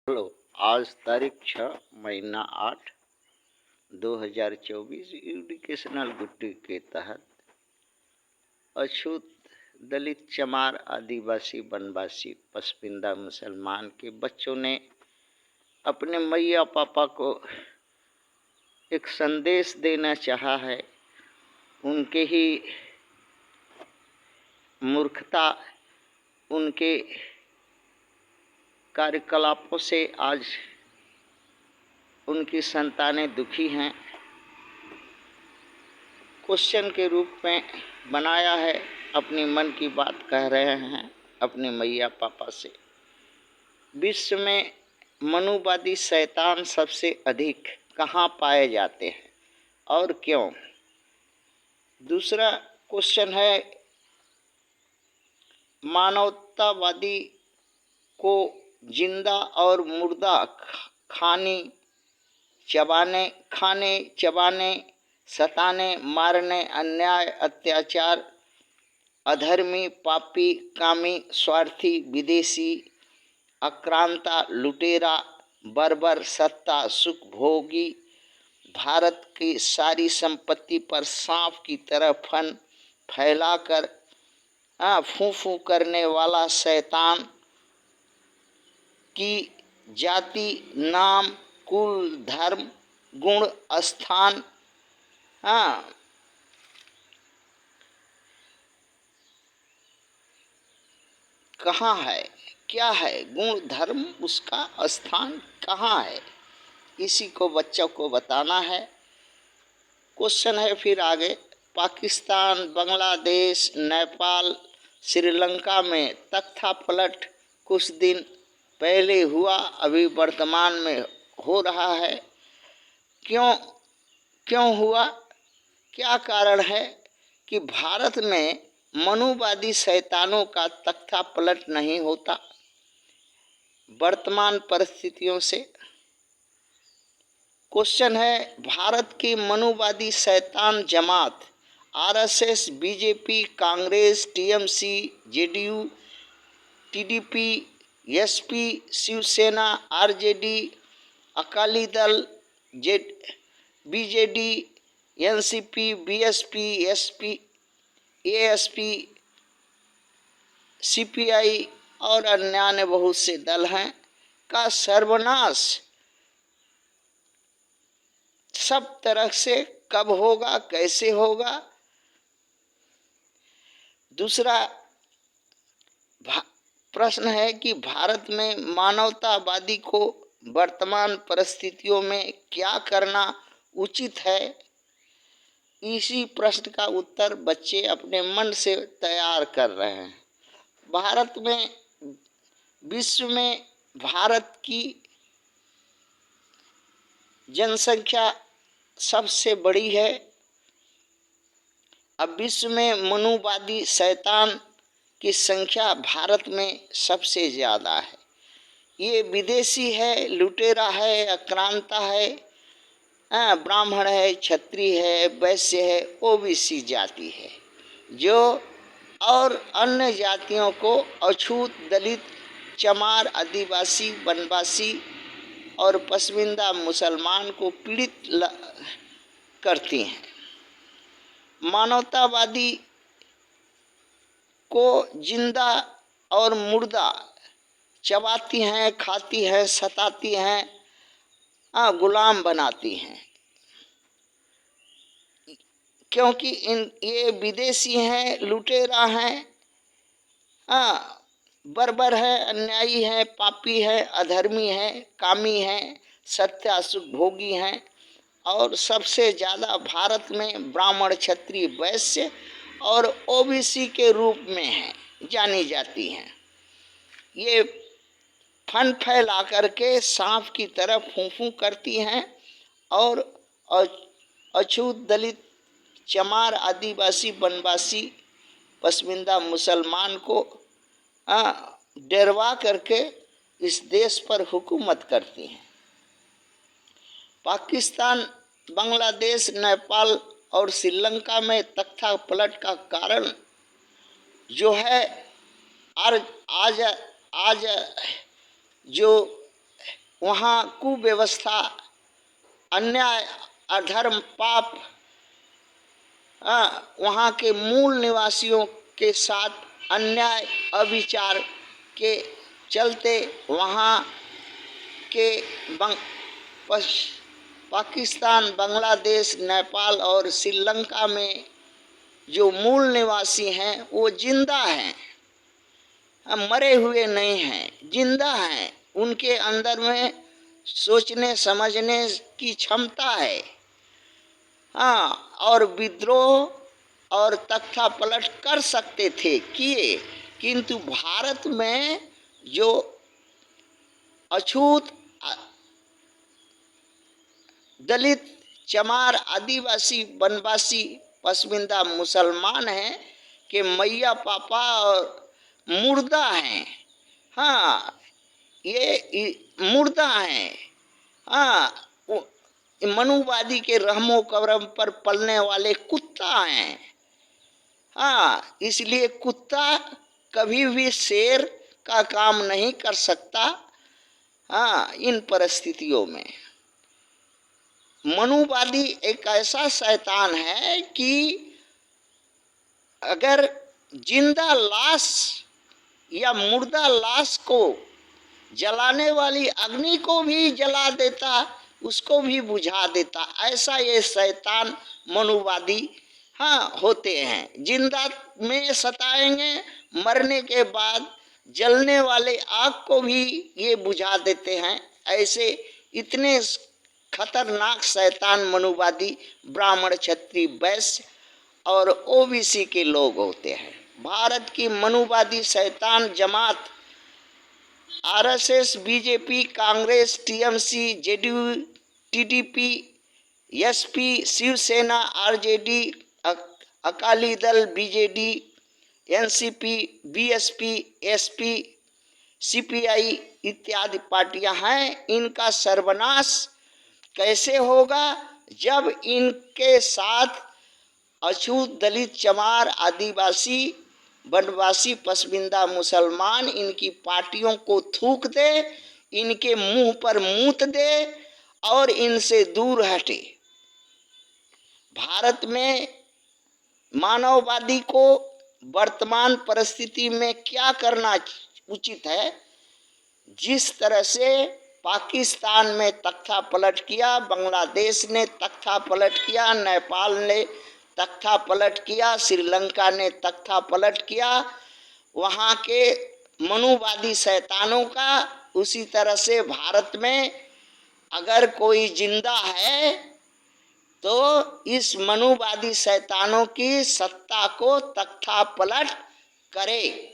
Hello. आज तारीख 6 महीना 8 2024 एजुकेशनल गुट्टी के तहत अछूत दलित चमार आदिवासी वनवासी पसमिंदा मुसलमान के बच्चों ने अपने मैया पापा को एक संदेश देना चाहा है। उनके ही मूर्खता, उनके कार्यकलापों से आज उनकी संतानें दुखी हैं। क्वेश्चन के रूप में बनाया है, अपनी मन की बात कह रहे हैं अपने मैया पापा से। विश्व में मनुवादी शैतान सबसे अधिक कहाँ पाए जाते हैं और क्यों? दूसरा क्वेश्चन है, मानवतावादी को जिंदा और मुर्दा खाने चबाने सताने मारने अन्याय अत्याचार अधर्मी पापी कामी स्वार्थी विदेशी आक्रांता लुटेरा बर्बर सत्ता सुख भोगी भारत की सारी संपत्ति पर सांप की तरह फन फैलाकर फू फू करने वाला शैतान की जाति नाम कुल धर्म गुण स्थान कहाँ है, क्या है, गुण धर्म उसका स्थान कहाँ है, इसी को बच्चों को बताना है। क्वेश्चन है फिर आगे, पाकिस्तान बांग्लादेश नेपाल श्रीलंका में तख्ता पलट कुछ दिन पहले हुआ, अभी वर्तमान में हो रहा है। क्यों हुआ, क्या कारण है कि भारत में मनुवादी शैतानों का तख्ता पलट नहीं होता वर्तमान परिस्थितियों से? क्वेश्चन है, भारत की मनुवादी शैतान जमात RSS BJP Congress TMC JDU TDP SP Shiv Sena RJD Akali Dal BJD NCP BSP SP ASP CPI और अन्य बहुत से दल हैं का सर्वनाश सब तरह से कब होगा, कैसे होगा? दूसरा प्रश्न है कि भारत में मानवतावादी को वर्तमान परिस्थितियों में क्या करना उचित है? इसी प्रश्न का उत्तर बच्चे अपने मन से तैयार कर रहे हैं। भारत में विश्व में भारत की जनसंख्या सबसे बड़ी है। अब विश्व में मनुवादी शैतान की संख्या भारत में सबसे ज़्यादा है। ये विदेशी है, लुटेरा है, आक्रांता है, ब्राह्मण है, क्षत्रिय है, वैश्य है, ओबीसी जाति है, जो और अन्य जातियों को अछूत दलित चमार आदिवासी वनवासी और पसमिंदा मुसलमान को पीड़ित करती हैं। मानवतावादी को जिंदा और मुर्दा चबाती हैं, खाती हैं, सताती हैं, गुलाम बनाती हैं, क्योंकि ये विदेशी हैं, लुटेरा हैं, बर्बर है, अन्यायी है, पापी है, अधर्मी है, कामी है, सत्यासुख भोगी हैं और सबसे ज़्यादा भारत में ब्राह्मण क्षत्रिय वैश्य और ओबीसी के रूप में है जानी जाती हैं। ये फन फैला करके सांप की तरह फूंफू करती हैं और अछूत दलित चमार आदिवासी वनवासी पसमिंदा मुसलमान को डरवा करके इस देश पर हुकूमत करती हैं। पाकिस्तान बांग्लादेश नेपाल और श्रीलंका में तख्ता पलट का कारण जो है आज जो वहाँ कुव्यवस्था, अन्याय, अधर्म, पाप, वहाँ के मूल निवासियों के साथ अन्याय, अविचार के चलते वहाँ के पाकिस्तान, बांग्लादेश, नेपाल और श्रीलंका में जो मूल निवासी हैं वो जिंदा हैं, मरे हुए नहीं हैं, जिंदा हैं। उनके अंदर में सोचने समझने की क्षमता है। हाँ, और विद्रोह और तख्ता पलट कर सकते थे, किए, किंतु भारत में जो अछूत दलित, चमार, आदिवासी, वनवासी, पसमिंदा मुसलमान हैं कि मैया पापा और मुर्दा हैं। हाँ, ये मुर्दा हैं। हाँ, मनुवादी के रहमो करम पर पलने वाले कुत्ता हैं। हाँ, इसलिए कुत्ता कभी भी शेर का काम नहीं कर सकता। हाँ, इन परिस्थितियों में मनुवादी एक ऐसा शैतान है कि अगर जिंदा लाश या मुर्दा लाश को जलाने वाली अग्नि को भी जला देता, उसको भी बुझा देता, ऐसा ये शैतान मनुवादी होते हैं। जिंदा में सताएंगे, मरने के बाद जलने वाले आग को भी ये बुझा देते हैं। ऐसे इतने खतरनाक शैतान मनुवादी ब्राह्मण, क्षत्रिय, वैश्य और ओबीसी के लोग होते हैं। भारत की मनुवादी शैतान जमात RSS, BJP, Congress, TMC, JDU, TDP, SP, Shiv Sena, RJD, Akali Dal, BJD, NCP, BSP, SP, CPI इत्यादि पार्टियां हैं। इनका सर्वनाश कैसे होगा? जब इनके साथ अछूत दलित, चमार, आदिवासी, वनवासी, पसमिंदा मुसलमान इनकी पार्टियों को थूक दे, इनके मुंह पर मूत दे और इनसे दूर हटे। भारत में मानववादी को वर्तमान परिस्थिति में क्या करना उचित है? जिस तरह से पाकिस्तान में तख्ता पलट किया, बांग्लादेश ने तख्ता पलट किया, नेपाल ने तख्ता पलट किया, श्रीलंका ने तख्ता पलट किया वहाँ के मनुवादी शैतानों का, उसी तरह से भारत में अगर कोई जिंदा है तो इस मनुवादी शैतानों की सत्ता को तख्ता पलट करे।